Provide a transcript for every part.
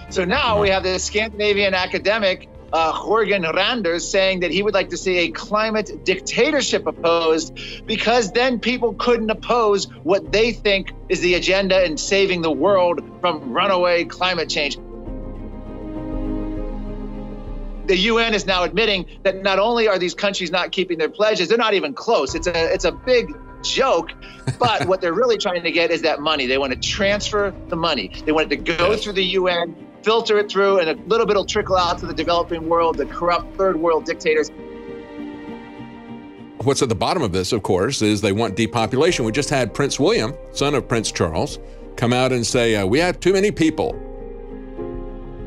So now we have this Scandinavian academic, Jorgen Randers, saying that he would like to see a climate dictatorship opposed, because then people couldn't oppose what they think is the agenda in saving the world from runaway climate change. The UN is now admitting that not only are these countries not keeping their pledges, they're not even close. It's a big joke, but what they're really trying to get is that money. They want to transfer the money. They want it to go through the UN, filter it through, and a little bit will trickle out to the developing world, the corrupt third world dictators. What's at the bottom of this, of course, is they want depopulation. We just had Prince William, son of Prince Charles, come out and say, we have too many people.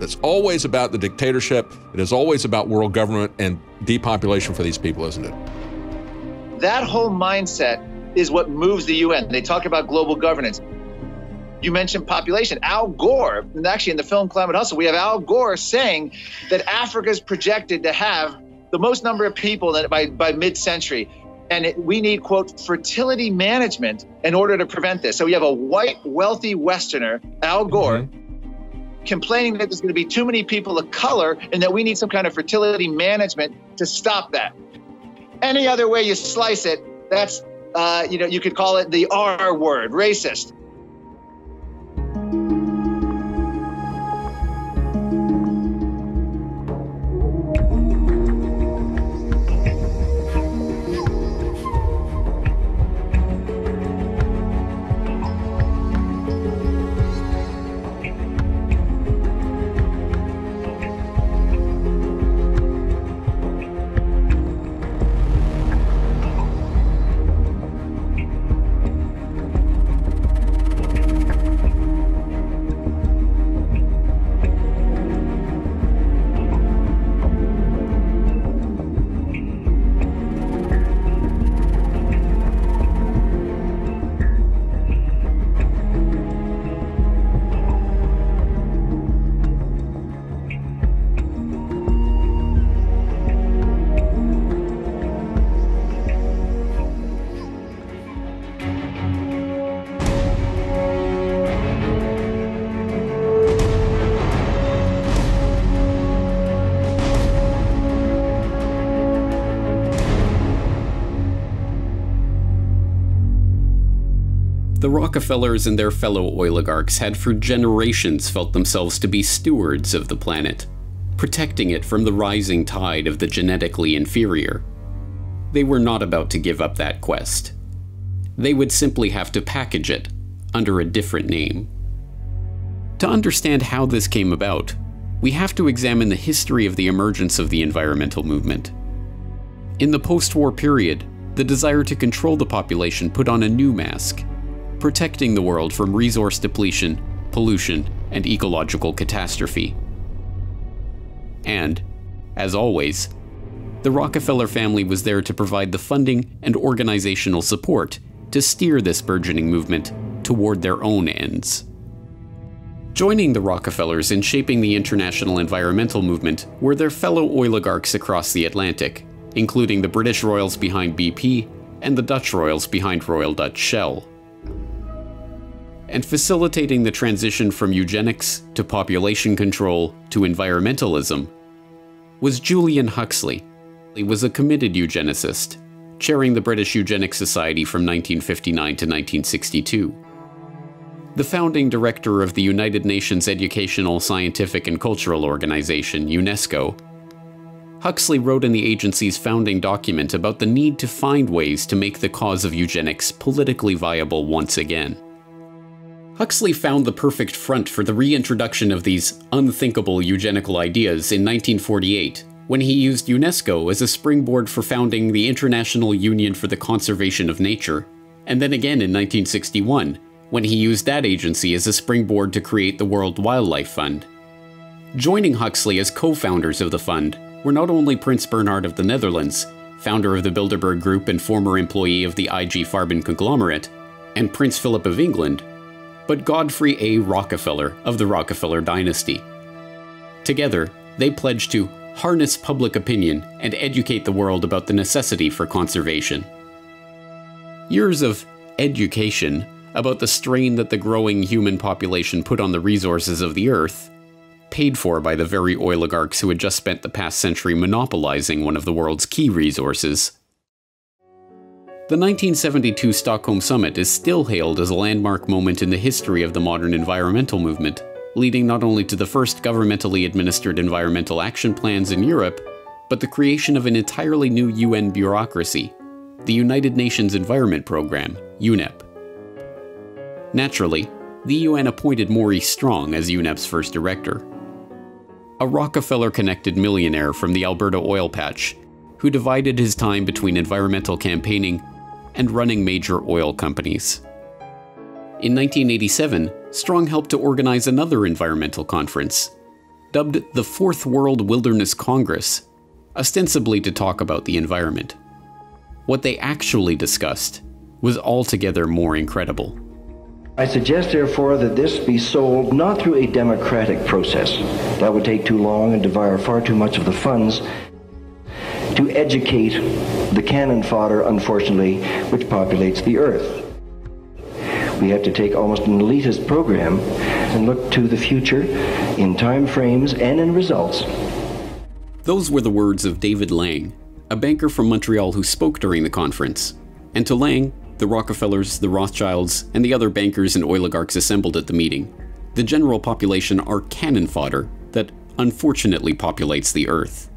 It's always about the dictatorship. It is always about world government and depopulation for these people, isn't it? That whole mindset is what moves the UN. They talk about global governance. You mentioned population. Al Gore, and actually in the film Climate Hustle, we have Al Gore saying that Africa is projected to have the most number of people that by mid-century. And we need, quote, fertility management in order to prevent this. So we have a white, wealthy Westerner, Al Gore, complaining that there's going to be too many people of color and that we need some kind of fertility management to stop that. Any other way you slice it, that's, you could call it the R word, racist. The Rockefellers and their fellow oligarchs had for generations felt themselves to be stewards of the planet, protecting it from the rising tide of the genetically inferior. They were not about to give up that quest. They would simply have to package it under a different name. To understand how this came about, we have to examine the history of the emergence of the environmental movement. In the post-war period, the desire to control the population put on a new mask, protecting the world from resource depletion, pollution, and ecological catastrophe. And, as always, the Rockefeller family was there to provide the funding and organizational support to steer this burgeoning movement toward their own ends. Joining the Rockefellers in shaping the international environmental movement were their fellow oligarchs across the Atlantic, including the British royals behind BP and the Dutch royals behind Royal Dutch Shell. And facilitating the transition from eugenics to population control to environmentalism was Julian Huxley. He was a committed eugenicist, chairing the British Eugenics Society from 1959 to 1962. The founding director of the United Nations Educational, Scientific and Cultural Organization, UNESCO, Huxley wrote in the agency's founding document about the need to find ways to make the cause of eugenics politically viable once again. Huxley found the perfect front for the reintroduction of these unthinkable eugenical ideas in 1948, when he used UNESCO as a springboard for founding the International Union for the Conservation of Nature, and then again in 1961, when he used that agency as a springboard to create the World Wildlife Fund. Joining Huxley as co-founders of the fund were not only Prince Bernhard of the Netherlands, founder of the Bilderberg Group and former employee of the IG Farben conglomerate, and Prince Philip of England, but Godfrey A. Rockefeller of the Rockefeller dynasty. Together, they pledged to harness public opinion and educate the world about the necessity for conservation. Years of education about the strain that the growing human population put on the resources of the Earth paid for by the very oligarchs who had just spent the past century monopolizing one of the world's key resources. The 1972 Stockholm Summit is still hailed as a landmark moment in the history of the modern environmental movement, leading not only to the first governmentally administered environmental action plans in Europe, but the creation of an entirely new UN bureaucracy, the United Nations Environment Programme, UNEP. Naturally, the UN appointed Maurice Strong as UNEP's first director, a Rockefeller-connected millionaire from the Alberta oil patch, who divided his time between environmental campaigning and running major oil companies. In 1987, Strong helped to organize another environmental conference, dubbed the Fourth World Wilderness Congress, ostensibly to talk about the environment. What they actually discussed was altogether more incredible. I suggest, therefore, that this be sold not through a democratic process. That would take too long and devour far too much of the funds to educate the cannon fodder, unfortunately, which populates the earth. We have to take almost an elitist program and look to the future in time frames and in results. Those were the words of David Lang, a banker from Montreal who spoke during the conference. And to Lang, the Rockefellers, the Rothschilds, and the other bankers and oligarchs assembled at the meeting, the general population are cannon fodder that unfortunately populates the earth.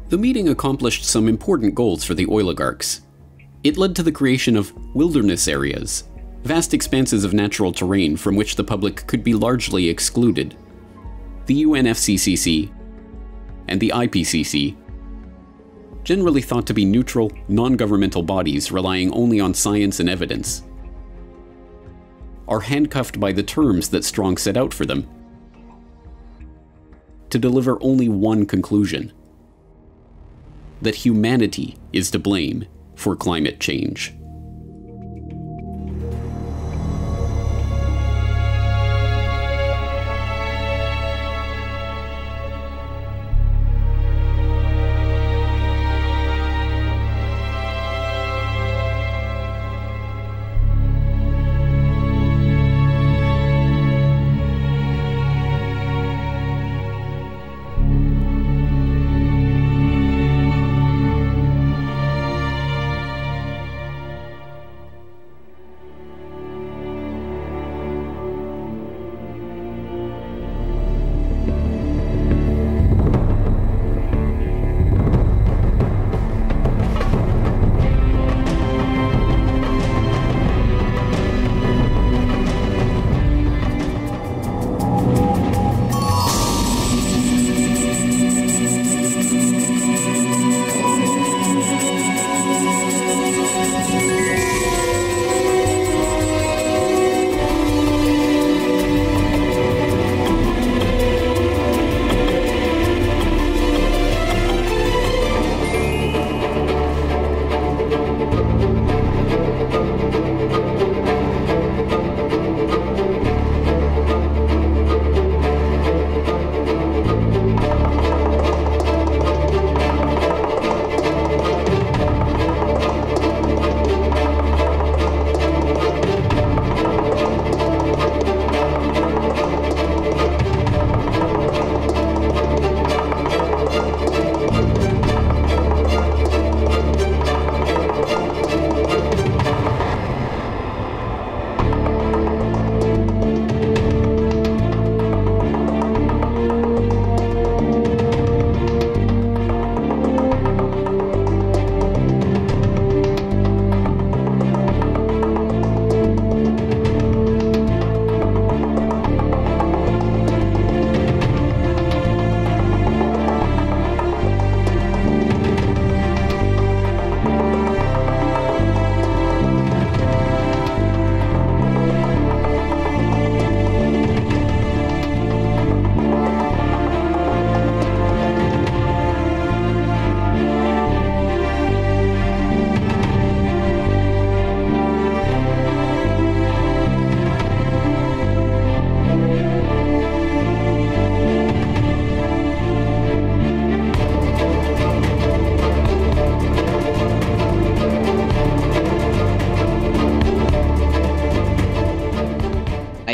The meeting accomplished some important goals for the oligarchs. It led to the creation of wilderness areas, vast expanses of natural terrain from which the public could be largely excluded. The UNFCCC and the IPCC, generally thought to be neutral, non-governmental bodies relying only on science and evidence, are handcuffed by the terms that Strong set out for them to deliver only one conclusion: that humanity is to blame for climate change.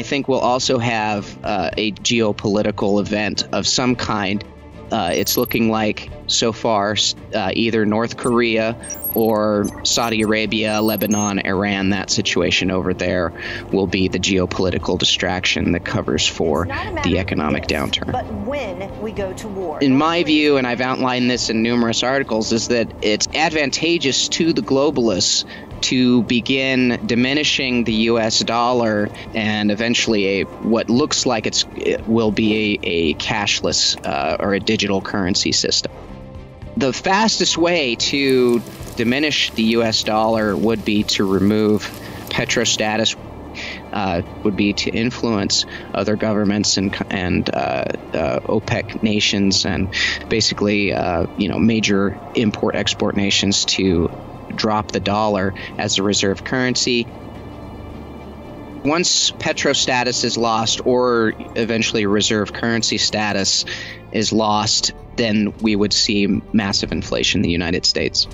think we'll also have a geopolitical event of some kind. It's looking like, so far, either North Korea or Saudi Arabia, Lebanon, Iran, that situation over there will be the geopolitical distraction that covers for the economic downturn. But when we go to war, in my view, and I've outlined this in numerous articles, is that it's advantageous to the globalists to begin diminishing the U.S. dollar and eventually what looks like it will be a cashless or a digital currency system. The fastest way to diminish the U.S. dollar would be to remove petrostatus, would be to influence other governments and OPEC nations and basically major import-export nations to drop the dollar as a reserve currency. Once petrostatus is lost, or eventually reserve currency status is lost, then we would see massive inflation in the United States.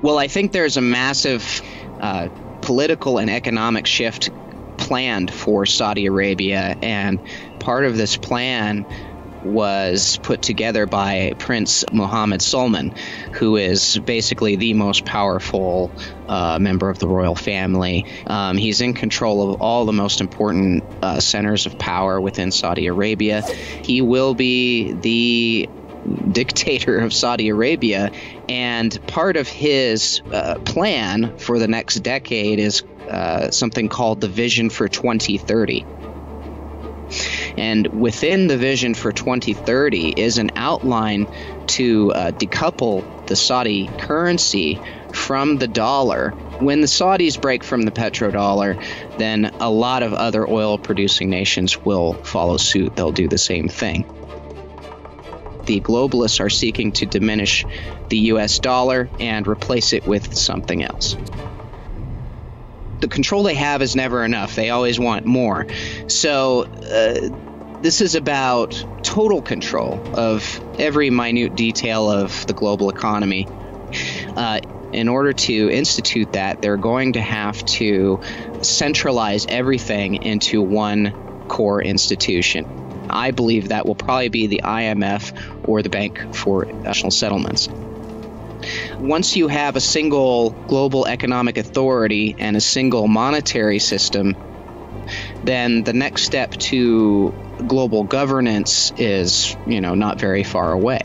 Well, I think there's a massive political and economic shift planned for Saudi Arabia, and part of this plan was put together by Prince Mohammed Salman, who is basically the most powerful member of the royal family. He's in control of all the most important centers of power within Saudi Arabia. He will be the dictator of Saudi Arabia, and part of his plan for the next decade is something called the Vision for 2030. And within the Vision for 2030 is an outline to decouple the Saudi currency from the dollar. When the Saudis break from the petrodollar, then a lot of other oil-producing nations will follow suit. They'll do the same thing. The globalists are seeking to diminish the U.S. dollar and replace it with something else. The control they have is never enough. They always want more. So this is about total control of every minute detail of the global economy. In order to institute that, they're going to have to centralize everything into one core institution. I believe that will probably be the IMF or the Bank for International Settlements. Once you have a single global economic authority and a single monetary system, then the next step to global governance is, not very far away.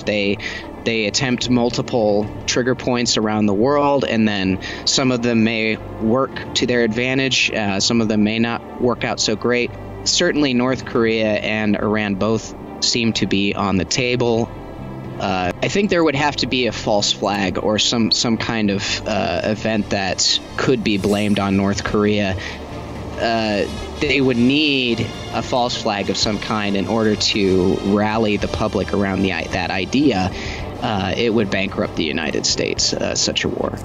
They attempt multiple trigger points around the world, and then some of them may work to their advantage, some of them may not work out so great. Certainly North Korea and Iran both seem to be on the table. I think there would have to be a false flag or some kind of event that could be blamed on North Korea. They would need a false flag of some kind in order to rally the public around that idea. It would bankrupt the United States, such a war.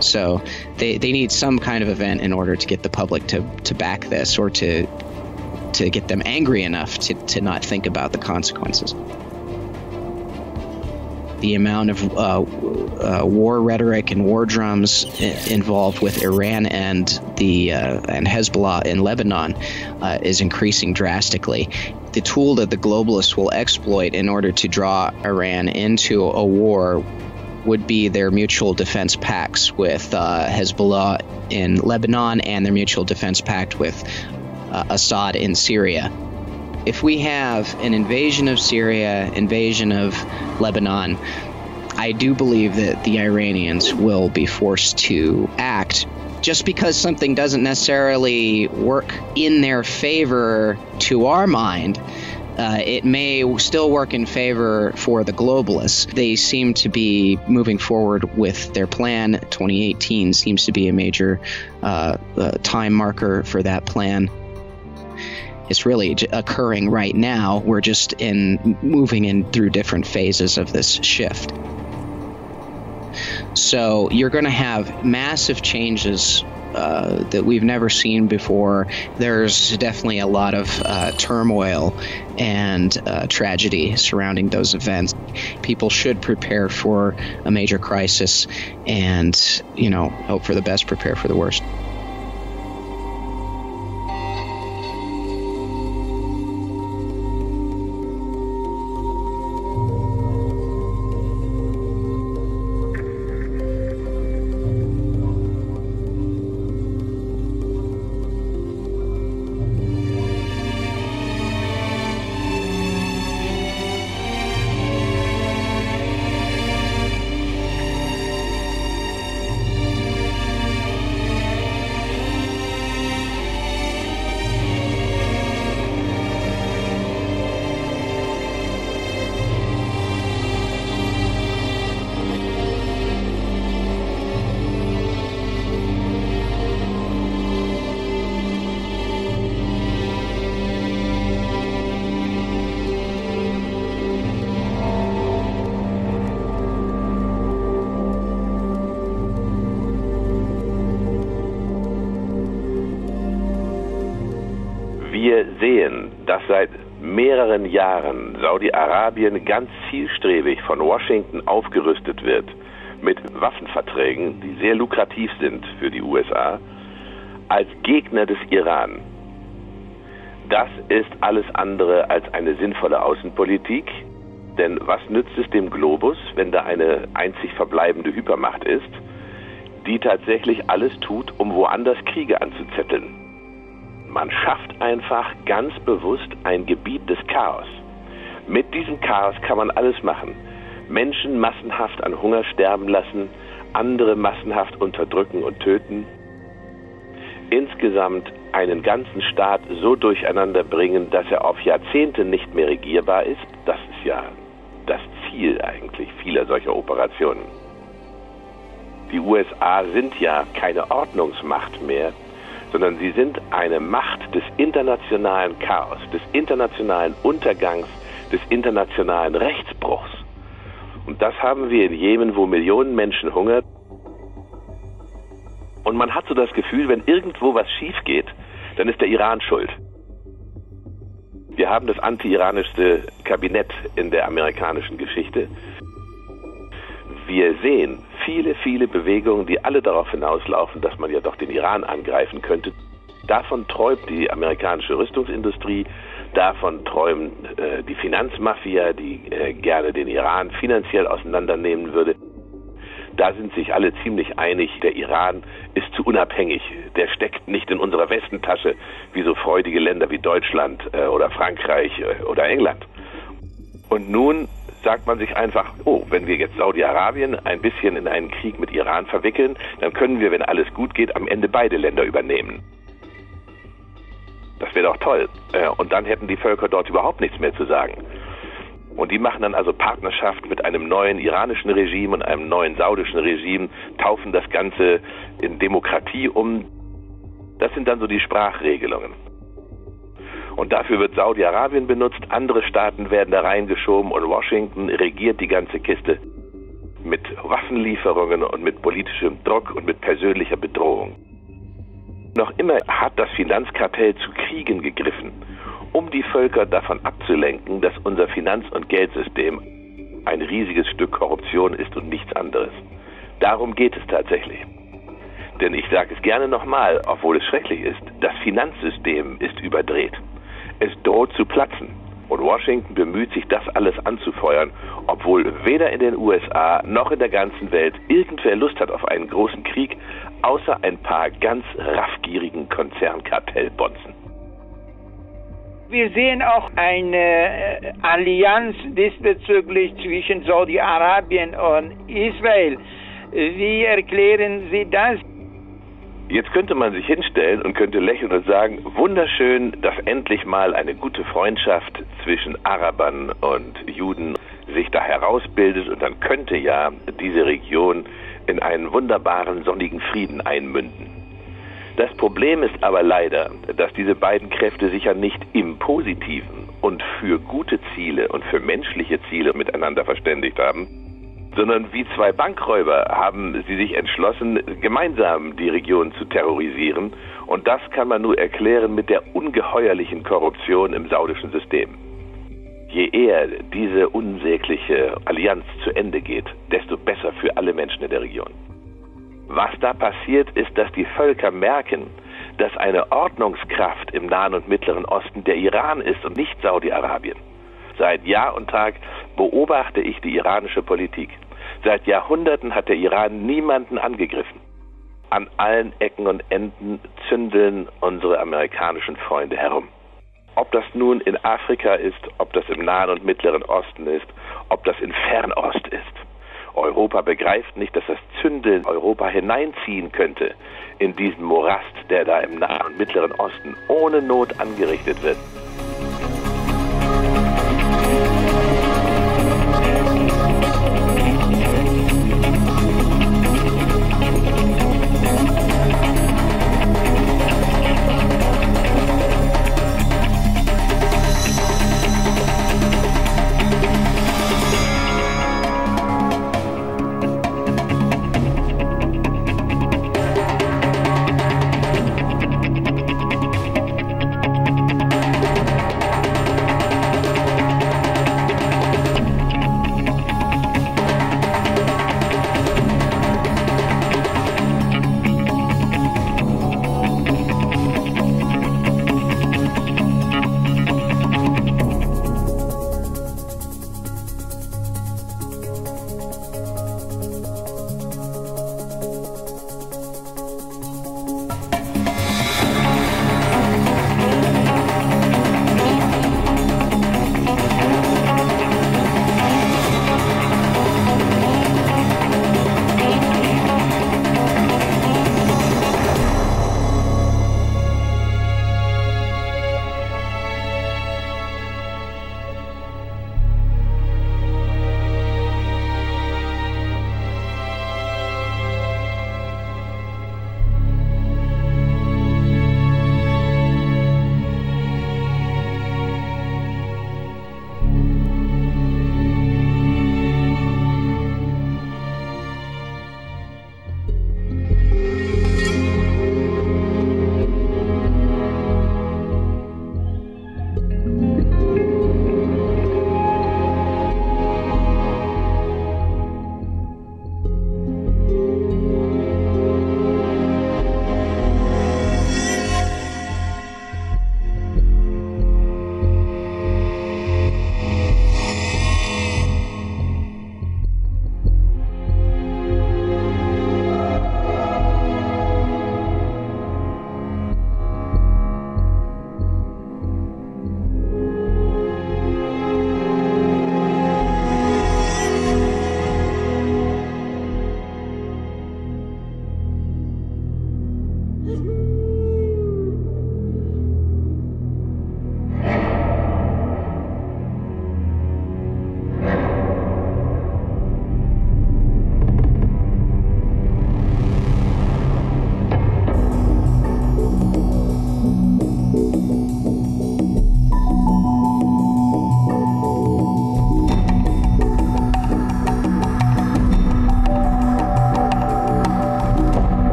So they need some kind of event in order to get the public to back this, or to get them angry enough to not think about the consequences. The amount of war rhetoric and war drums involved with Iran and Hezbollah in Lebanon is increasing drastically. The tool that the globalists will exploit in order to draw Iran into a war would be their mutual defense pacts with Hezbollah in Lebanon and their mutual defense pact with Assad in Syria. If we have an invasion of Syria, invasion of Lebanon, I do believe that the Iranians will be forced to act. Just because something doesn't necessarily work in their favor to our mind, it may still work in favor for the globalists. They seem to be moving forward with their plan. 2018 seems to be a major time marker for that plan. It's really occurring right now. We're just moving in through different phases of this shift. So you're going to have massive changes that we've never seen before. There's definitely a lot of turmoil and tragedy surrounding those events. People should prepare for a major crisis and, hope for the best, prepare for the worst. sehen, dass seit mehreren Jahren Saudi-Arabien ganz zielstrebig von Washington aufgerüstet wird mit Waffenverträgen, die sehr lukrativ sind für die USA, als Gegner des Iran. Das ist alles andere als eine sinnvolle Außenpolitik, denn was nützt es dem Globus, wenn da eine einzig verbleibende Hypermacht ist, die tatsächlich alles tut, um woanders Kriege anzuzetteln? Man schafft einfach ganz bewusst ein Gebiet des Chaos. Mit diesem Chaos kann man alles machen. Menschen massenhaft an Hunger sterben lassen, andere massenhaft unterdrücken und töten. Insgesamt einen ganzen Staat so durcheinander bringen, dass er auf Jahrzehnte nicht mehr regierbar ist. Das ist ja das Ziel eigentlich vieler solcher Operationen. Die USA sind ja keine Ordnungsmacht mehr, sondern sie sind eine Macht des internationalen Chaos, des internationalen Untergangs, des internationalen Rechtsbruchs. Und das haben wir in Jemen, wo Millionen Menschen hungern. Und man hat so das Gefühl, wenn irgendwo was schief geht, dann ist der Iran schuld. Wir haben das anti-iranischste Kabinett in der amerikanischen Geschichte. Wir sehen viele, viele Bewegungen, die alle darauf hinauslaufen, dass man ja doch den Iran angreifen könnte. Davon träumt die amerikanische Rüstungsindustrie, davon träumt die Finanzmafia, die gerne den Iran finanziell auseinandernehmen würde. Da sind sich alle ziemlich einig, der Iran ist zu unabhängig. Der steckt nicht in unserer Westentasche, wie so freudige Länder wie Deutschland oder Frankreich oder England. Und nun sagt man sich einfach, oh, wenn wir jetzt Saudi-Arabien ein bisschen in einen Krieg mit Iran verwickeln, dann können wir, wenn alles gut geht, am Ende beide Länder übernehmen. Das wäre doch toll. Und dann hätten die Völker dort überhaupt nichts mehr zu sagen. Und die machen dann also Partnerschaft mit einem neuen iranischen Regime und einem neuen saudischen Regime, taufen das Ganze in Demokratie um. Das sind dann so die Sprachregelungen. Und dafür wird Saudi-Arabien benutzt, andere Staaten werden da reingeschoben und Washington regiert die ganze Kiste mit Waffenlieferungen und mit politischem Druck und mit persönlicher Bedrohung. Noch immer hat das Finanzkartell zu Kriegen gegriffen, um die Völker davon abzulenken, dass unser Finanz- und Geldsystem ein riesiges Stück Korruption ist und nichts anderes. Darum geht es tatsächlich. Denn ich sage es gerne nochmal, obwohl es schrecklich ist, das Finanzsystem ist überdreht. Es droht zu platzen. Und Washington bemüht sich, das alles anzufeuern, obwohl weder in den USA noch in der ganzen Welt irgendwer Lust hat auf einen großen Krieg, außer ein paar ganz raffgierigen Konzernkartellbonzen. Wir sehen auch eine Allianz diesbezüglich zwischen Saudi-Arabien und Israel. Wie erklären Sie das? Jetzt könnte man sich hinstellen und könnte lächeln und sagen, wunderschön, dass endlich mal eine gute Freundschaft zwischen Arabern und Juden sich da herausbildet und dann könnte ja diese Region in einen wunderbaren sonnigen Frieden einmünden. Das Problem ist aber leider, dass diese beiden Kräfte sich ja nicht im Positiven und für gute Ziele und für menschliche Ziele miteinander verständigt haben, sondern wie zwei Bankräuber haben sie sich entschlossen, gemeinsam die Region zu terrorisieren. Und das kann man nur erklären mit der ungeheuerlichen Korruption im saudischen System. Je eher diese unsägliche Allianz zu Ende geht, desto besser für alle Menschen in der Region. Was da passiert, ist, dass die Völker merken, dass eine Ordnungskraft im Nahen und Mittleren Osten der Iran ist und nicht Saudi-Arabien. Seit Jahr und Tag beobachte ich die iranische Politik. Seit Jahrhunderten hat der Iran niemanden angegriffen. An allen Ecken und Enden zündeln unsere amerikanischen Freunde herum. Ob das nun in Afrika ist, ob das im Nahen und Mittleren Osten ist, ob das in Fernost ist. Europa begreift nicht, dass das Zündeln Europa hineinziehen könnte in diesen Morast, der da im Nahen und Mittleren Osten ohne Not angerichtet wird.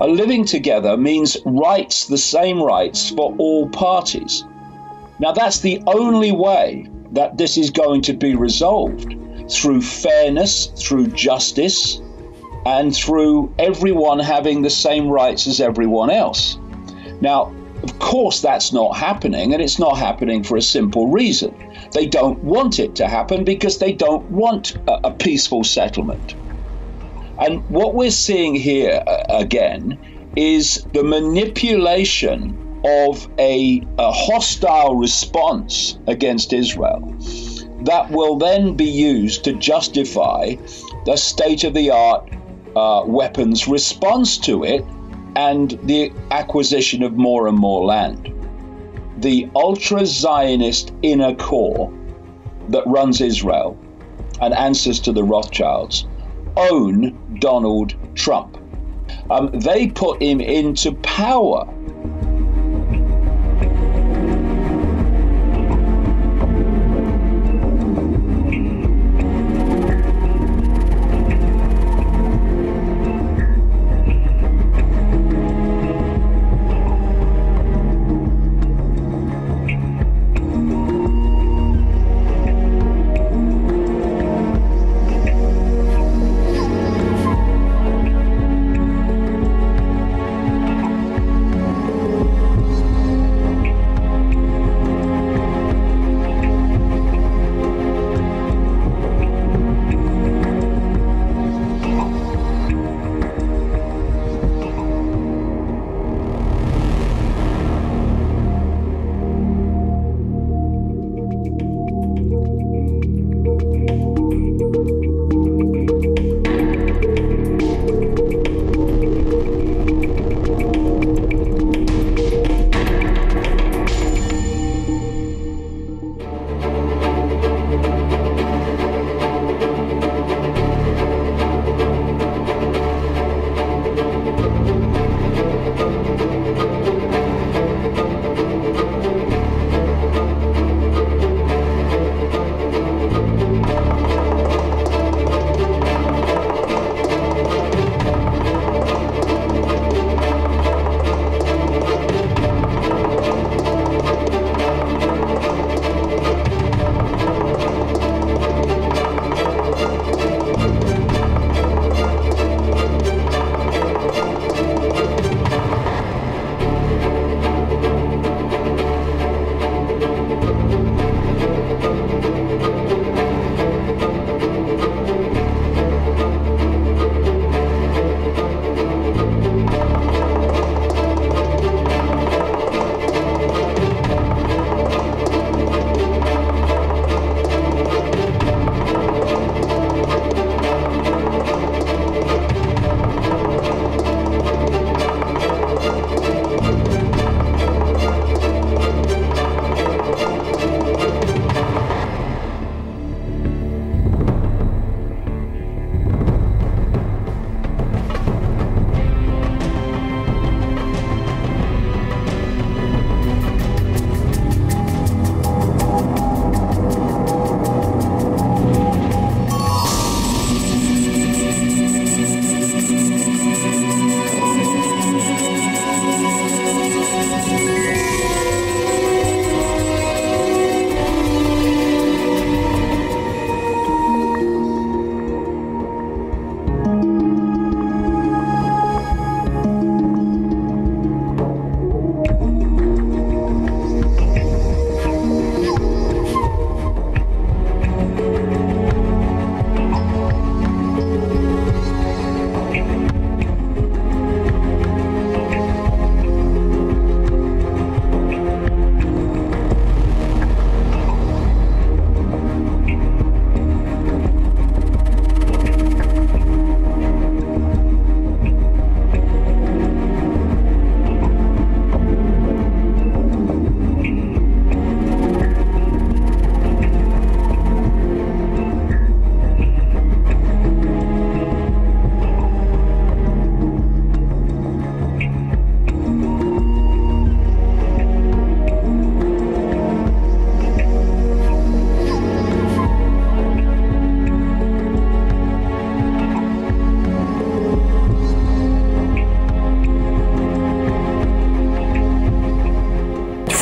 living together means rights, the same rights for all parties. Now, that's the only way that this is going to be resolved, through fairness, through justice, and through everyone having the same rights as everyone else. Now, of course, that's not happening, and it's not happening for a simple reason. They don't want it to happen because they don't want a peaceful settlement. And what we're seeing here, again, is the manipulation of a hostile response against Israel that will then be used to justify the state-of-the-art weapons response to it and the acquisition of more and more land. The ultra-Zionist inner core that runs Israel and answers to the Rothschilds own Donald Trump. They put him into power.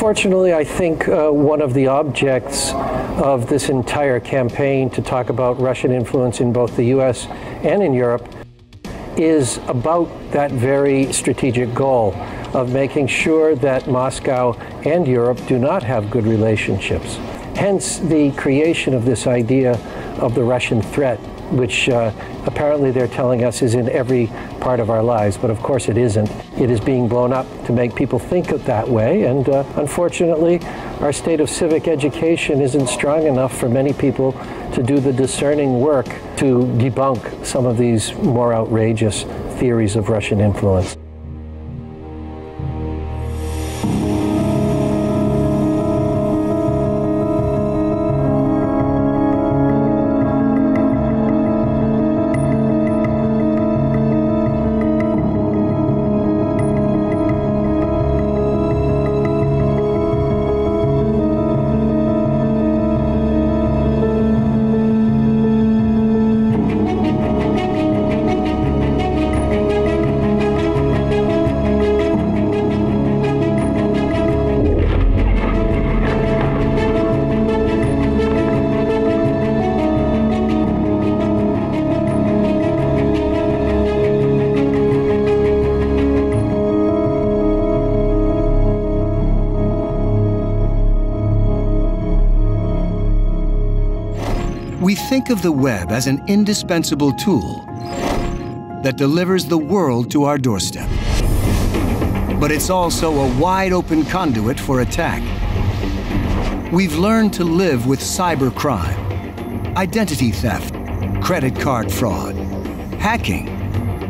Unfortunately, I think one of the objects of this entire campaign to talk about Russian influence in both the US and in Europe is about that very strategic goal of making sure that Moscow and Europe do not have good relationships. Hence the creation of this idea of the Russian threat, which apparently they're telling us is in every part of our lives, but of course it isn't. It is being blown up to make people think of that way, and unfortunately our state of civic education isn't strong enough for many people to do the discerning work to debunk some of these more outrageous theories of Russian influence. We think of the web as an indispensable tool that delivers the world to our doorstep. But it's also a wide-open conduit for attack. We've learned to live with cybercrime, identity theft, credit card fraud, hacking,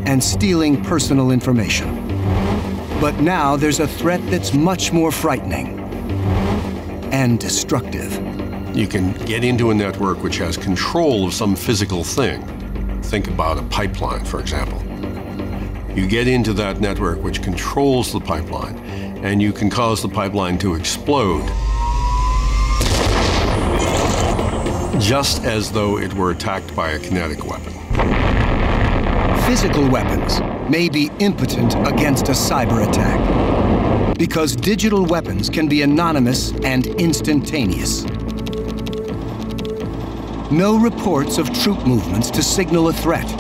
and stealing personal information. But now there's a threat that's much more frightening and destructive. You can get into a network which has control of some physical thing. Think about a pipeline, for example. You get into that network which controls the pipeline, and you can cause the pipeline to explode, just as though it were attacked by a kinetic weapon. Physical weapons may be impotent against a cyber attack because digital weapons can be anonymous and instantaneous. No reports of troop movements to signal a threat,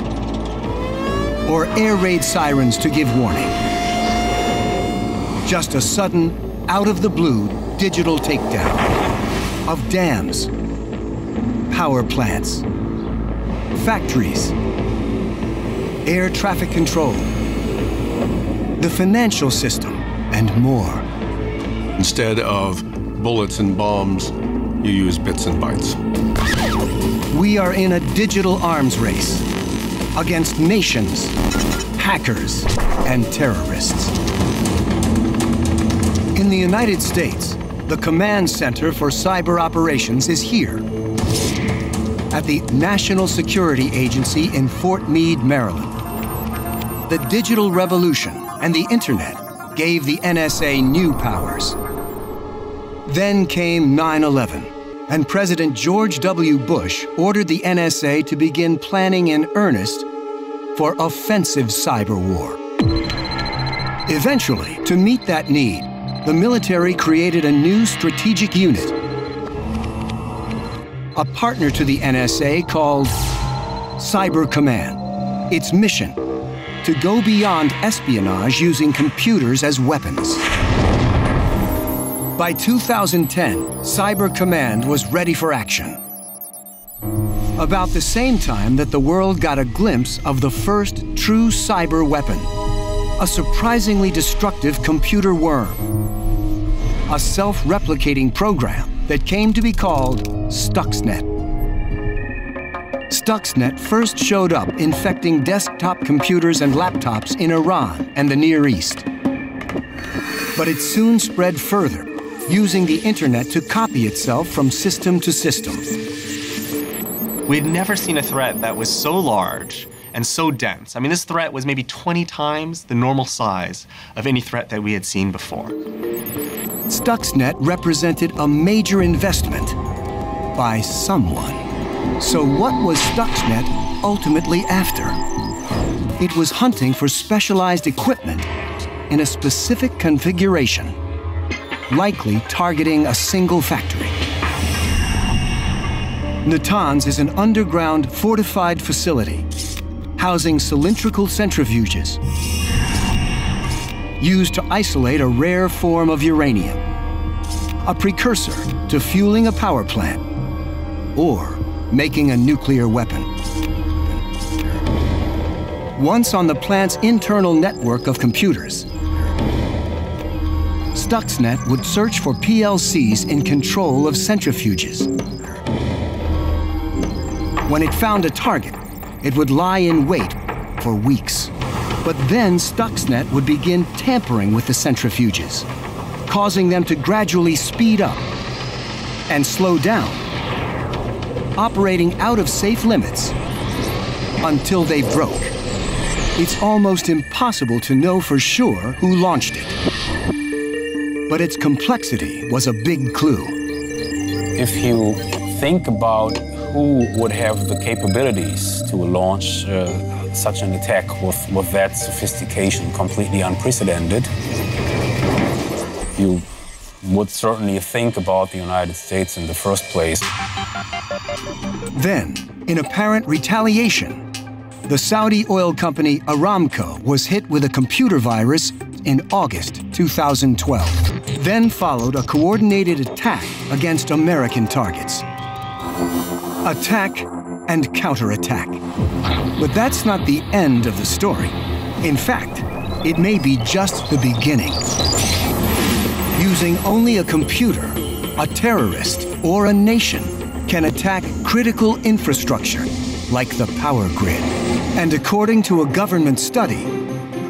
or air raid sirens to give warning. Just a sudden, out-of-the-blue digital takedown of dams, power plants, factories, air traffic control, the financial system, and more. Instead of bullets and bombs, you use bits and bytes. We are in a digital arms race against nations, hackers, and terrorists. In the United States, the Command Center for Cyber Operations is here at the National Security Agency in Fort Meade, Maryland. The digital revolution and the internet gave the NSA new powers. Then came 9/11. And President George W. Bush ordered the NSA to begin planning in earnest for offensive cyber war. Eventually, to meet that need, the military created a new strategic unit, a partner to the NSA called Cyber Command. Its mission, to go beyond espionage using computers as weapons. By 2010, Cyber Command was ready for action. About the same time that the world got a glimpse of the first true cyber weapon, a surprisingly destructive computer worm, a self-replicating program that came to be called Stuxnet. Stuxnet first showed up infecting desktop computers and laptops in Iran and the Near East. But it soon spread further, using the internet to copy itself from system to system. We had never seen a threat that was so large and so dense. I mean, this threat was maybe 20 times the normal size of any threat that we had seen before. Stuxnet represented a major investment by someone. So what was Stuxnet ultimately after? It was hunting for specialized equipment in a specific configuration. likely targeting a single factory. Natanz is an underground fortified facility housing cylindrical centrifuges used to isolate a rare form of uranium, a precursor to fueling a power plant or making a nuclear weapon. Once on the plant's internal network of computers, Stuxnet would search for PLCs in control of centrifuges. When it found a target, it would lie in wait for weeks. But then Stuxnet would begin tampering with the centrifuges, causing them to gradually speed up and slow down, operating out of safe limits until they broke. It's almost impossible to know for sure who launched it. But its complexity was a big clue. If you think about who would have the capabilities to launch such an attack with that sophistication, completely unprecedented, you would certainly think about the United States in the first place. Then, in apparent retaliation, the Saudi oil company Aramco was hit with a computer virus in August 2012. Then followed a coordinated attack against American targets. Attack and counterattack. But that's not the end of the story. In fact, it may be just the beginning. Using only a computer, a terrorist, or a nation can attack critical infrastructure, like the power grid. And according to a government study,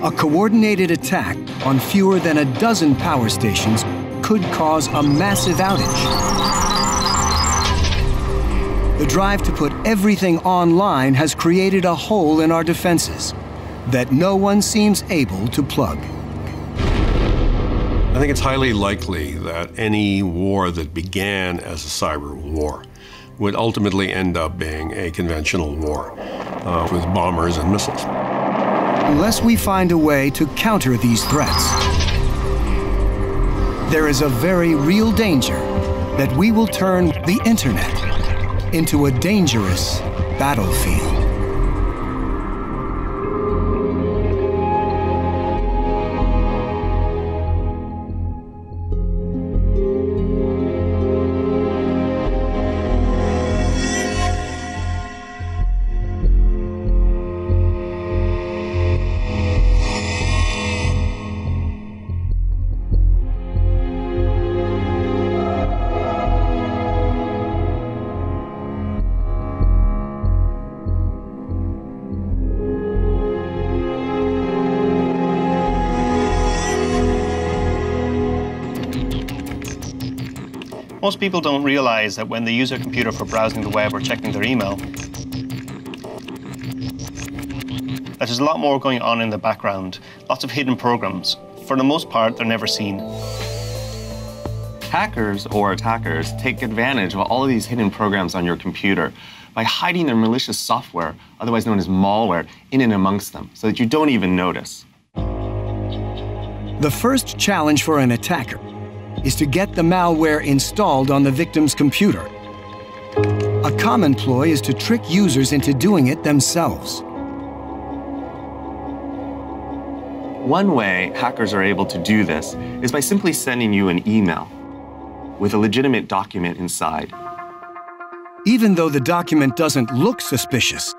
a coordinated attack on fewer than a dozen power stations could cause a massive outage. The drive to put everything online has created a hole in our defenses that no one seems able to plug. I think it's highly likely that any war that began as a cyber war would ultimately end up being a conventional war with bombers and missiles. Unless we find a way to counter these threats, there is a very real danger that we will turn the internet into a dangerous battlefield. Most people don't realize that when they use their computer for browsing the web or checking their email, that there's a lot more going on in the background, lots of hidden programs. For the most part, they're never seen. Hackers or attackers take advantage of all of these hidden programs on your computer by hiding their malicious software, otherwise known as malware, in and amongst them, so that you don't even notice. The first challenge for an attacker is to get the malware installed on the victim's computer. A common ploy is to trick users into doing it themselves. One way hackers are able to do this is by simply sending you an email with a legitimate document inside. Even though the document doesn't look suspicious,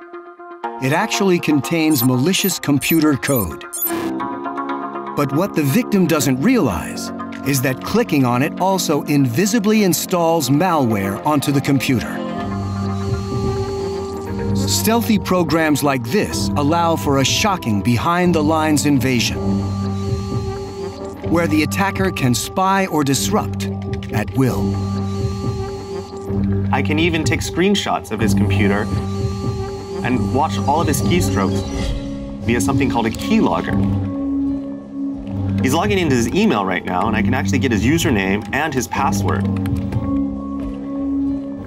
it actually contains malicious computer code. But what the victim doesn't realize is that clicking on it also invisibly installs malware onto the computer. Stealthy programs like this allow for a shocking behind-the-lines invasion, where the attacker can spy or disrupt at will. I can even take screenshots of his computer and watch all of his keystrokes via something called a keylogger. He's logging into his email right now, and I can actually get his username and his password.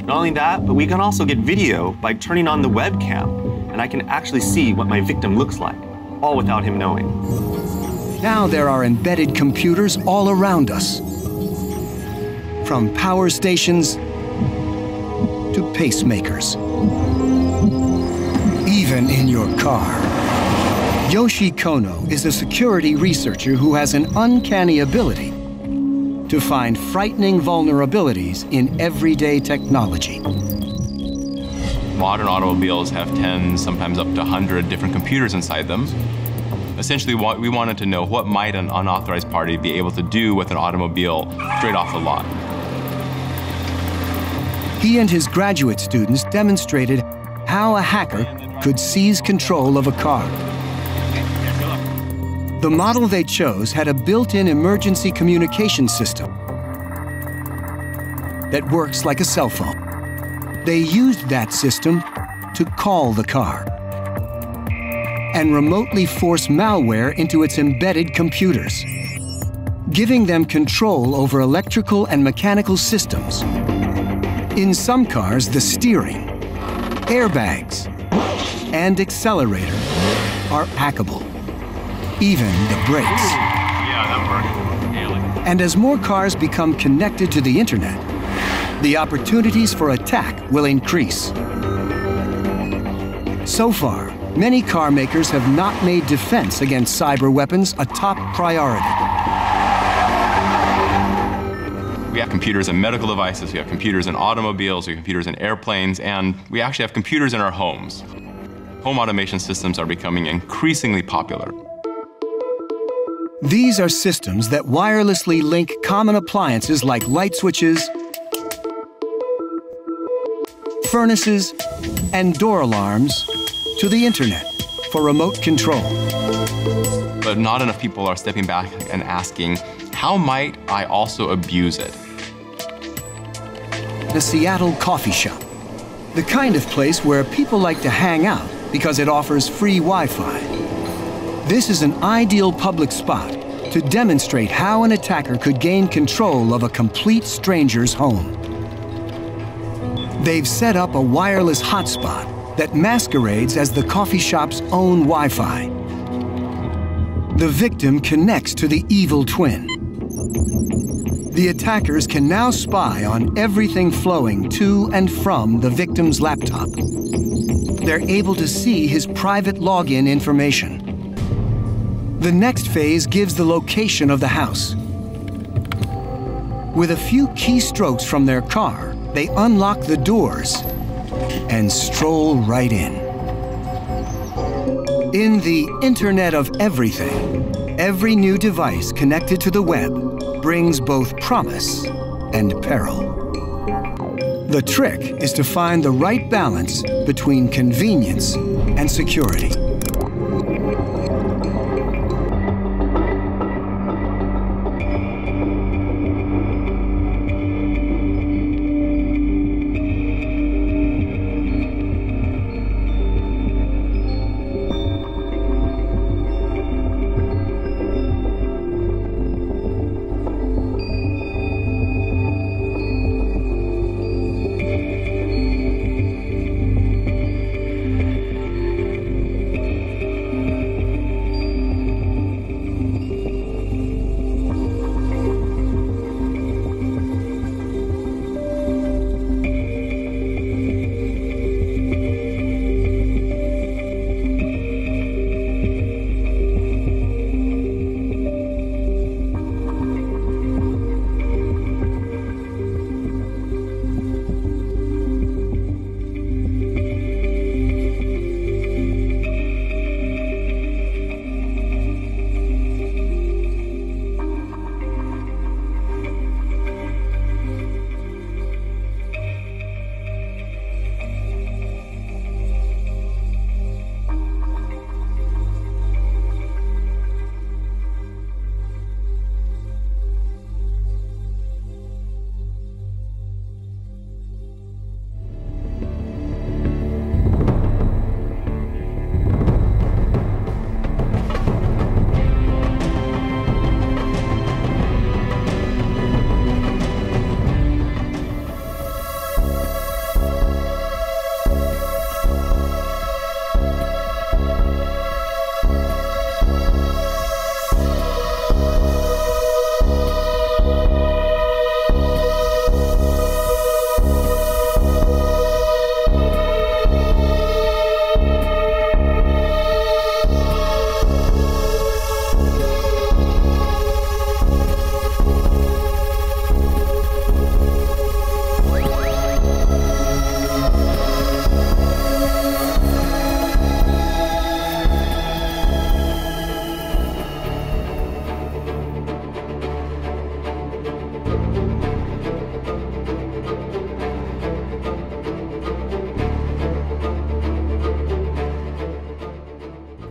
Not only that, but we can also get video by turning on the webcam, and I can actually see what my victim looks like, all without him knowing. Now there are embedded computers all around us, from power stations to pacemakers. Even in your car. Yoshi Kono is a security researcher who has an uncanny ability to find frightening vulnerabilities in everyday technology. Modern automobiles have 10, sometimes up to 100 different computers inside them. Essentially, we wanted to know what might an unauthorized party be able to do with an automobile straight off the lot. He and his graduate students demonstrated how a hacker could seize control of a car. The model they chose had a built-in emergency communication system that works like a cell phone. They used that system to call the car and remotely force malware into its embedded computers, giving them control over electrical and mechanical systems. In some cars, the steering, airbags, and accelerator are hackable. Even the brakes. Yeah, that worked. And as more cars become connected to the internet, the opportunities for attack will increase. So far, many car makers have not made defense against cyber weapons a top priority. We have computers in medical devices, we have computers in automobiles, we have computers in airplanes, and we actually have computers in our homes. Home automation systems are becoming increasingly popular. These are systems that wirelessly link common appliances like light switches, furnaces, and door alarms to the internet for remote control. But not enough people are stepping back and asking, how might I also abuse it? The Seattle coffee shop, the kind of place where people like to hang out because it offers free Wi-Fi. This is an ideal public spot to demonstrate how an attacker could gain control of a complete stranger's home. They've set up a wireless hotspot that masquerades as the coffee shop's own Wi-Fi. The victim connects to the evil twin. The attackers can now spy on everything flowing to and from the victim's laptop. They're able to see his private login information. The next phase gives the location of the house. With a few keystrokes from their car, they unlock the doors and stroll right in. In the Internet of Everything, every new device connected to the web brings both promise and peril. The trick is to find the right balance between convenience and security.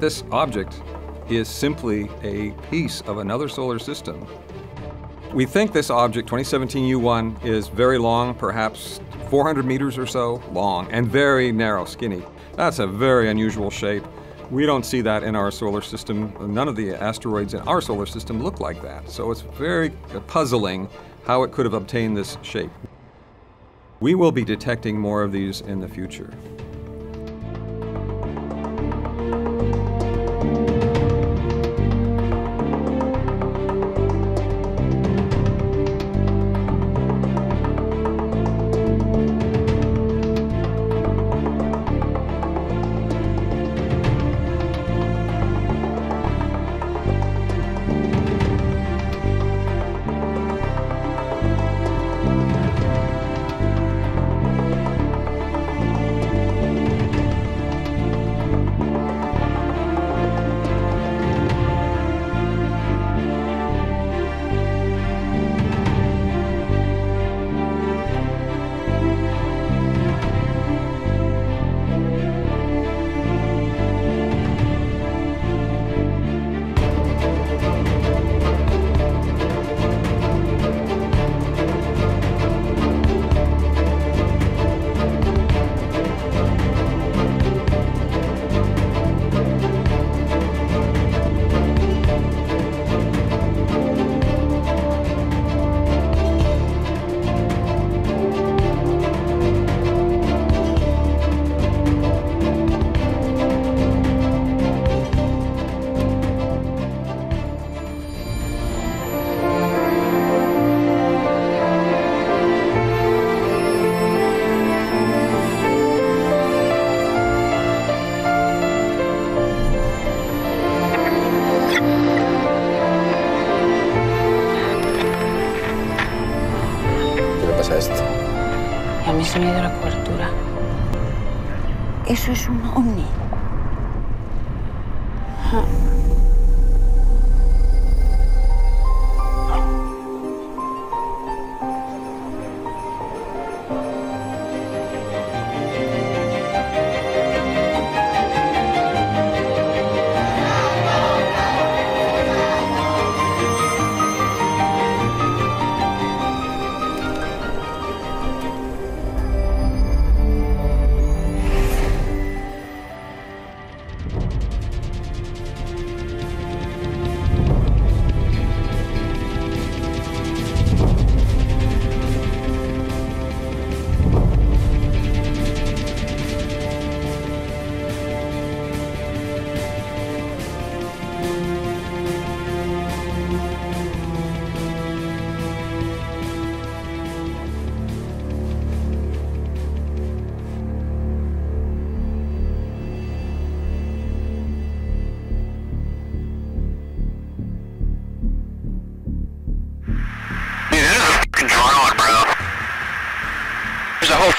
this object is simply a piece of another solar system. We think this object, 2017 U1, is very long, perhaps 400 meters or so long, and very narrow, skinny. That's a very unusual shape. We don't see that in our solar system. None of the asteroids in our solar system look like that. So it's very puzzling how it could have obtained this shape. We will be detecting more of these in the future. A mí se me ha ido la cobertura. Eso es un ovni.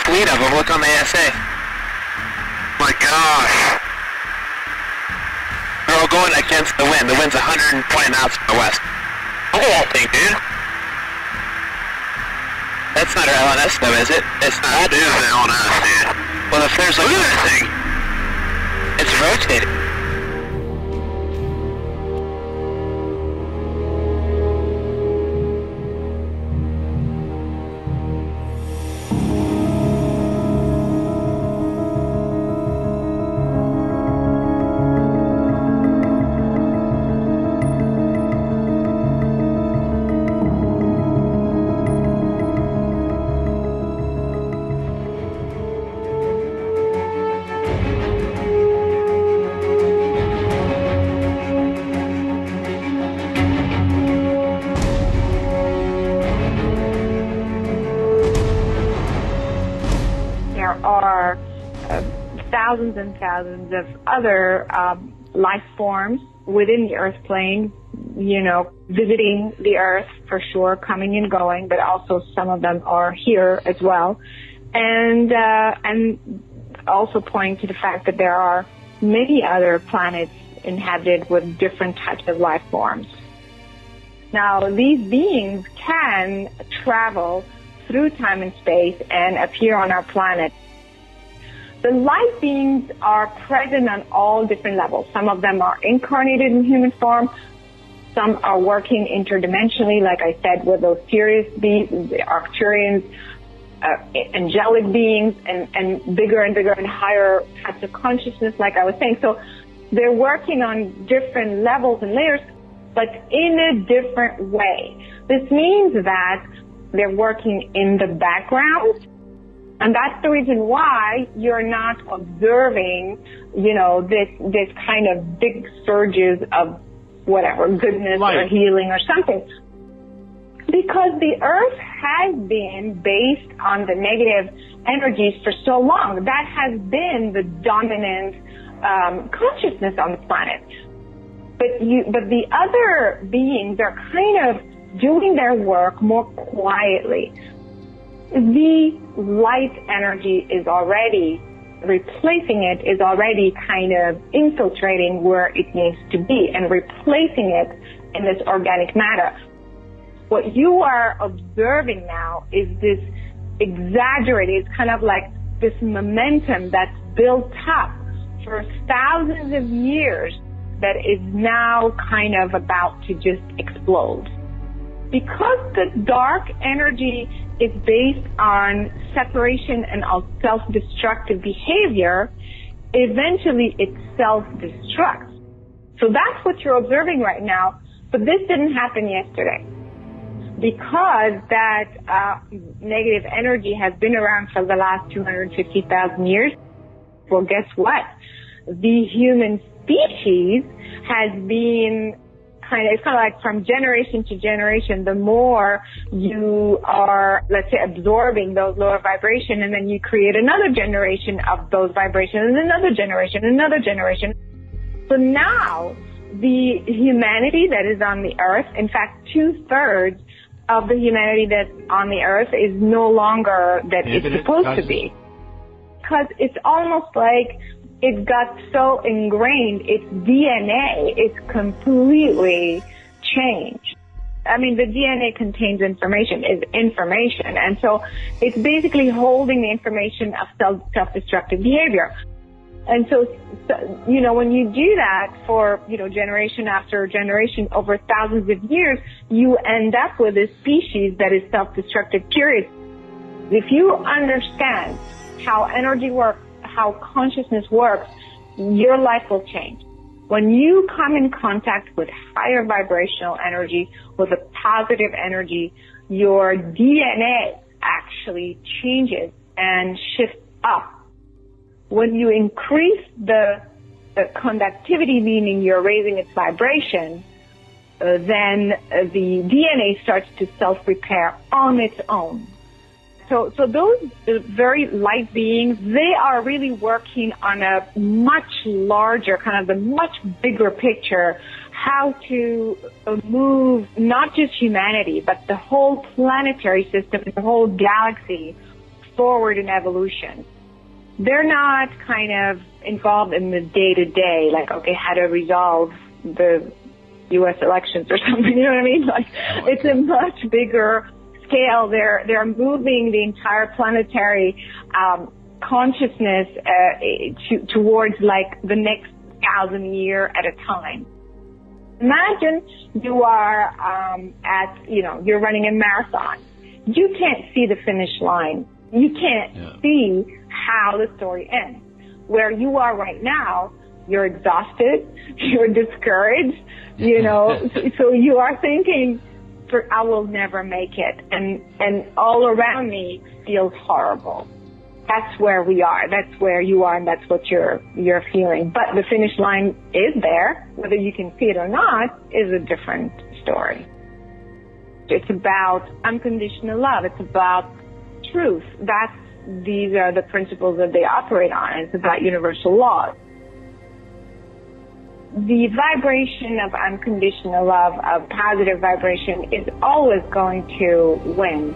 Fleet of them. Look on the ASA. My gosh. They're all going against the wind. The wind's 120 knots from the west. Look at that thing, dude. That's not our LNS though, is it? It's not. That is the LNS, dude. Well, if there's like... Look at that thing. It's rotating. Thousands and thousands of other life forms within the Earth plane, you know, visiting the Earth for sure, coming and going, but also some of them are here as well. And also pointing to the fact that there are many other planets inhabited with different types of life forms. Now, these beings can travel through time and space and appear on our planet. The light beings are present on all different levels. Some of them are incarnated in human form. Some are working interdimensionally, like I said, with those Sirius beings, the Arcturians, angelic beings, and bigger and higher types of consciousness, like I was saying. So they're working on different levels and layers, but in a different way. This means that they're working in the background, and that's the reason why you're not observing, this kind of big surges of whatever, goodness or healing or something. Because the Earth has been based on the negative energies for so long. That has been the dominant consciousness on the planet. But the other beings are kind of doing their work more quietly. The light energy is already replacing it, is already kind of infiltrating where it needs to be and replacing it in this organic matter. What you are observing now is this exaggerated, it's kind of like this momentum that's built up for thousands of years that is now kind of about to just explode. Because the dark energy is based on separation and self-destructive behavior, eventually it self-destructs. So that's what you're observing right now, but this didn't happen yesterday. Because that negative energy has been around for the last 250,000 years, well, guess what? The human species has been it's kind of like from generation to generation, the more you are, let's say, absorbing those lower vibrations, and then you create another generation of those vibrations, and another generation. So now, the humanity that is on the Earth, in fact, 2/3 of the humanity that's on the Earth is no longer that it's supposed to be. Because it's almost like it got so ingrained, its DNA is completely changed. I mean, the DNA contains information, and so it's basically holding the information of self-destructive behavior. And so, when you do that for, generation after generation over thousands of years, you end up with a species that is self-destructive, period. If you understand how energy works, how consciousness works, your life will change. When you come in contact with higher vibrational energy, with a positive energy, your DNA actually changes and shifts up. When you increase the conductivity, meaning you're raising its vibration, then the DNA starts to self-repair on its own. So those very light beings, they are really working on a much larger, kind of the much bigger picture, how to move not just humanity, but the whole planetary system, the whole galaxy forward in evolution. They're not kind of involved in the day-to-day, like, okay, how to resolve the U.S. elections or something, you know what I mean? Like, it's a much bigger scale. They're moving the entire planetary consciousness towards like the next 1,000 year at a time. Imagine you are you're running a marathon. You can't see the finish line. You can't see how the story ends. Where you are right now, you're exhausted, you're discouraged, so you are thinking, I will never make it, and all around me feels horrible. That's where we are. That's where you are, and that's what you're feeling. But the finish line is there. Whether you can see it or not is a different story. It's about unconditional love. It's about truth. These are the principles that they operate on. It's about universal laws. The vibration of unconditional love, of positive vibration, is always going to win.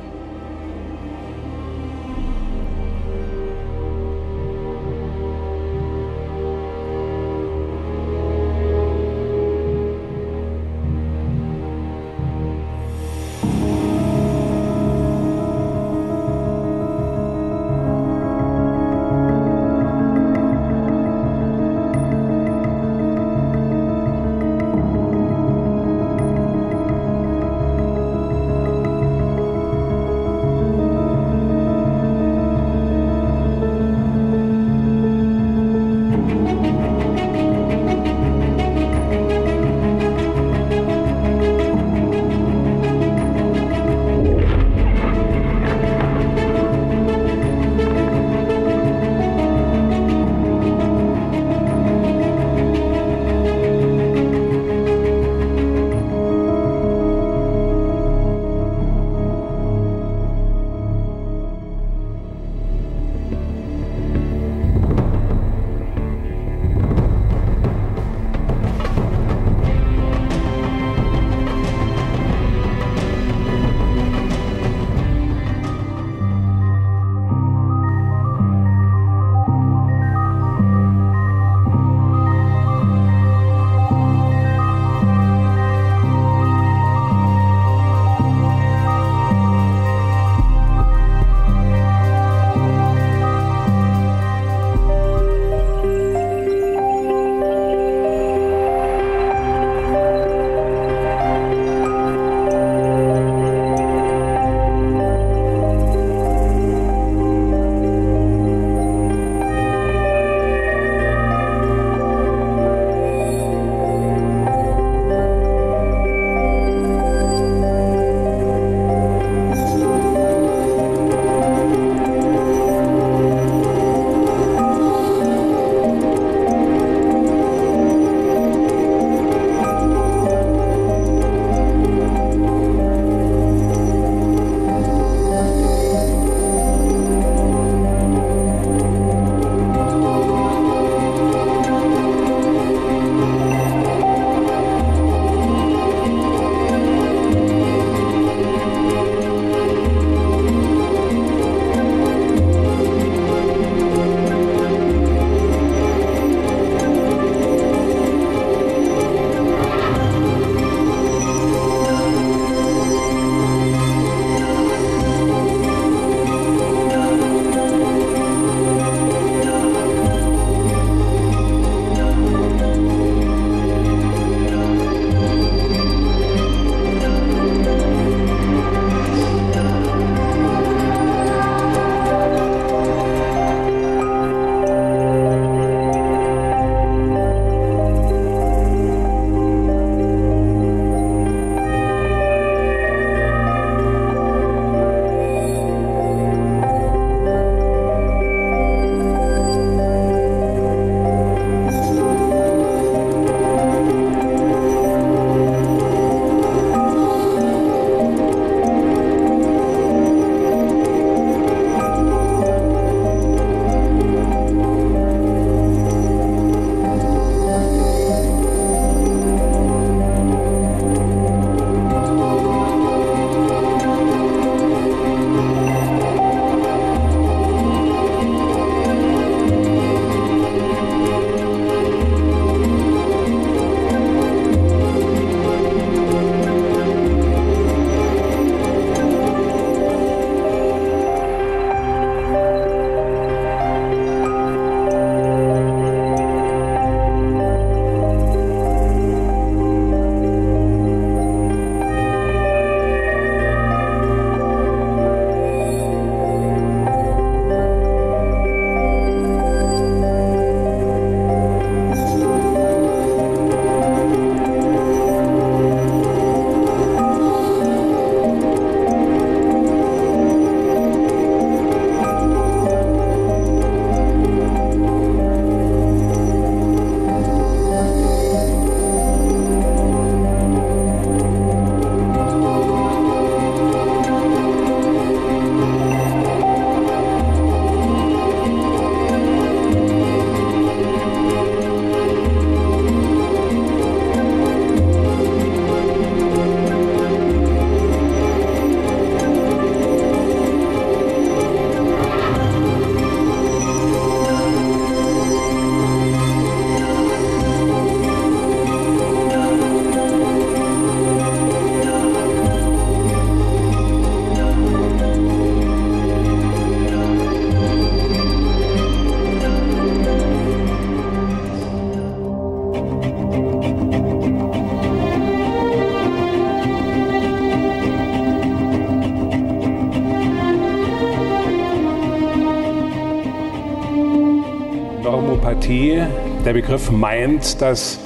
Normopathie, der Begriff meint, dass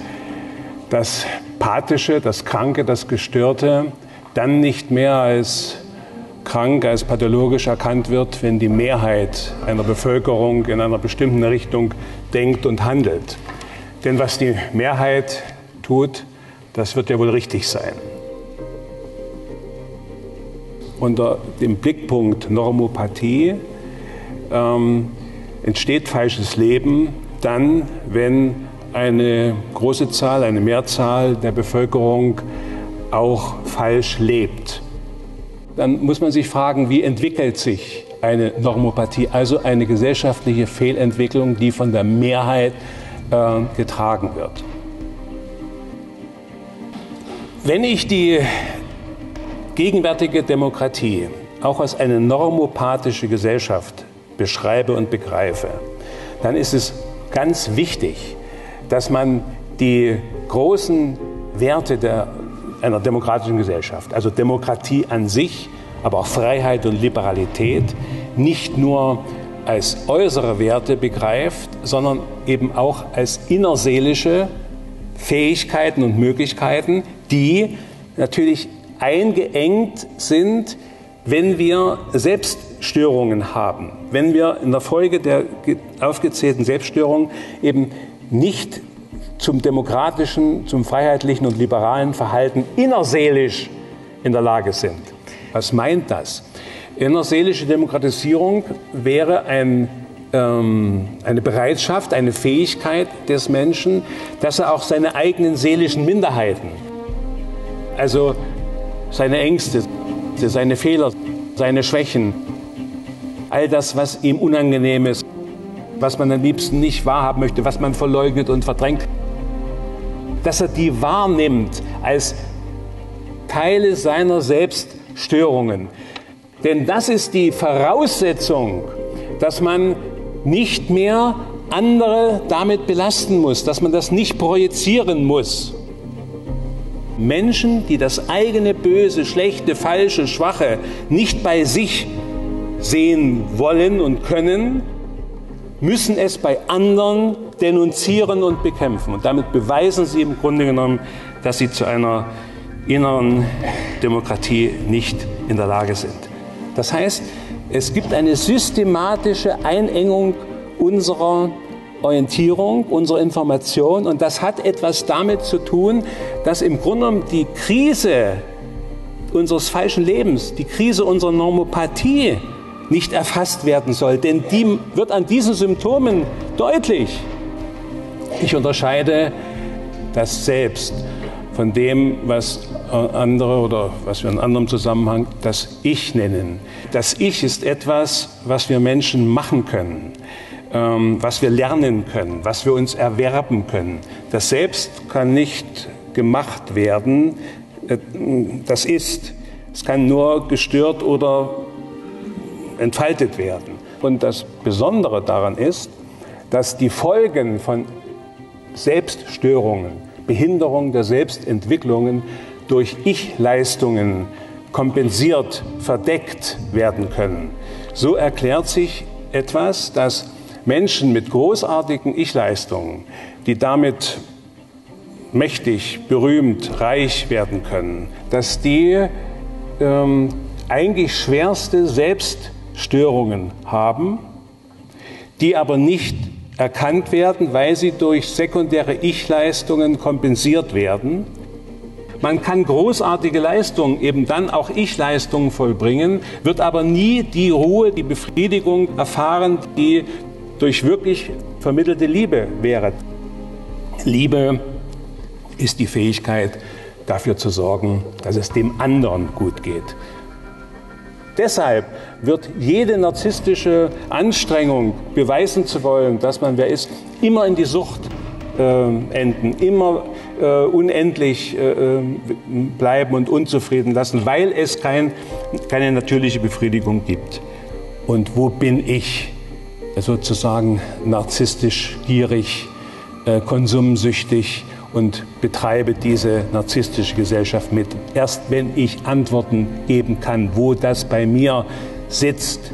das Pathische, das Kranke, das Gestörte dann nicht mehr als krank, als pathologisch erkannt wird, wenn die Mehrheit einer Bevölkerung in einer bestimmten Richtung denkt und handelt. Denn was die Mehrheit tut, das wird ja wohl richtig sein. Unter dem Blickpunkt Normopathie entsteht falsches Leben dann, wenn eine große Zahl, eine Mehrzahl der Bevölkerung auch falsch lebt. Dann muss man sich fragen, wie entwickelt sich eine Normopathie, also eine gesellschaftliche Fehlentwicklung, die von der Mehrheit getragen wird. Wenn ich die gegenwärtige Demokratie auch als eine normopathische Gesellschaft beschreibe und begreife, dann ist es ganz wichtig, dass man die großen Werte einer demokratischen Gesellschaft, also Demokratie an sich, aber auch Freiheit und Liberalität, nicht nur als äußere Werte begreift, sondern eben auch als innerseelische Fähigkeiten und Möglichkeiten, die natürlich eingeengt sind, wenn wir Selbststörungen haben, wenn wir in der Folge der aufgezählten Selbststörungen eben nicht zum demokratischen, zum freiheitlichen und liberalen Verhalten innerseelisch in der Lage sind. Was meint das? Innerseelische Demokratisierung wäre eine Bereitschaft, eine Fähigkeit des Menschen, dass er auch seine eigenen seelischen Minderheiten, also seine Ängste, seine Fehler, seine Schwächen, all das, was ihm unangenehm ist, was man am liebsten nicht wahrhaben möchte, was man verleugnet und verdrängt, dass er die wahrnimmt als Teile seiner Selbststörungen. Denn das ist die Voraussetzung, dass man nicht mehr andere damit belasten muss, dass man das nicht projizieren muss. Menschen, die das eigene Böse, Schlechte, Falsche, Schwache nicht bei sich sehen wollen und können, müssen es bei anderen denunzieren und bekämpfen. Und damit beweisen sie im Grunde genommen, dass sie zu einer inneren Demokratie nicht in der Lage sind. Das heißt, es gibt eine systematische Einengung unserer Orientierung, unserer Information, und das hat etwas damit zu tun, dass im Grunde genommen die Krise unseres falschen Lebens, die Krise unserer Normopathie nicht erfasst werden soll, denn die wird an diesen Symptomen deutlich. Ich unterscheide das Selbst von dem, was andere oder was wir in anderem Zusammenhang das Ich nennen. Das Ich ist etwas, was wir Menschen machen können, was wir lernen können, was wir uns erwerben können. Das Selbst kann nicht gemacht werden, das ist. Es kann nur gestört oder entfaltet werden. Und das Besondere daran ist, dass die Folgen von Selbststörungen, Behinderung der Selbstentwicklungen durch Ich-Leistungen kompensiert, verdeckt werden können. So erklärt sich etwas, dass Menschen mit großartigen Ich-Leistungen, die damit mächtig, berühmt, reich werden können, dass die eigentlich schwerste Selbststörungen haben, die aber nicht erkannt werden, weil sie durch sekundäre Ich-Leistungen kompensiert werden. Man kann großartige Leistungen, eben dann auch Ich-Leistungen vollbringen, wird aber nie die Ruhe, die Befriedigung erfahren, die durch wirklich vermittelte Liebe wäre. Liebe ist die Fähigkeit, dafür zu sorgen, dass es dem anderen gut geht. Deshalb wird jede narzisstische Anstrengung, beweisen zu wollen, dass man wer ist, immer in die Sucht enden, immer unendlich bleiben und unzufrieden lassen, weil es keine natürliche Befriedigung gibt. Und wo bin ich? Sozusagen narzisstisch, gierig, konsumsüchtig und betreibe diese narzisstische Gesellschaft mit. Erst wenn ich Antworten geben kann, wo das bei mir sitzt,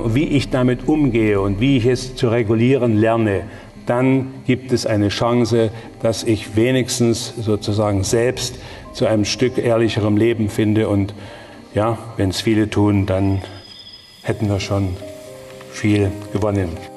wie ich damit umgehe und wie ich es zu regulieren lerne, dann gibt es eine Chance, dass ich wenigstens sozusagen selbst zu einem Stück ehrlicherem Leben finde. Und ja, wenn es viele tun, dann hätten wir schon viel gewonnen.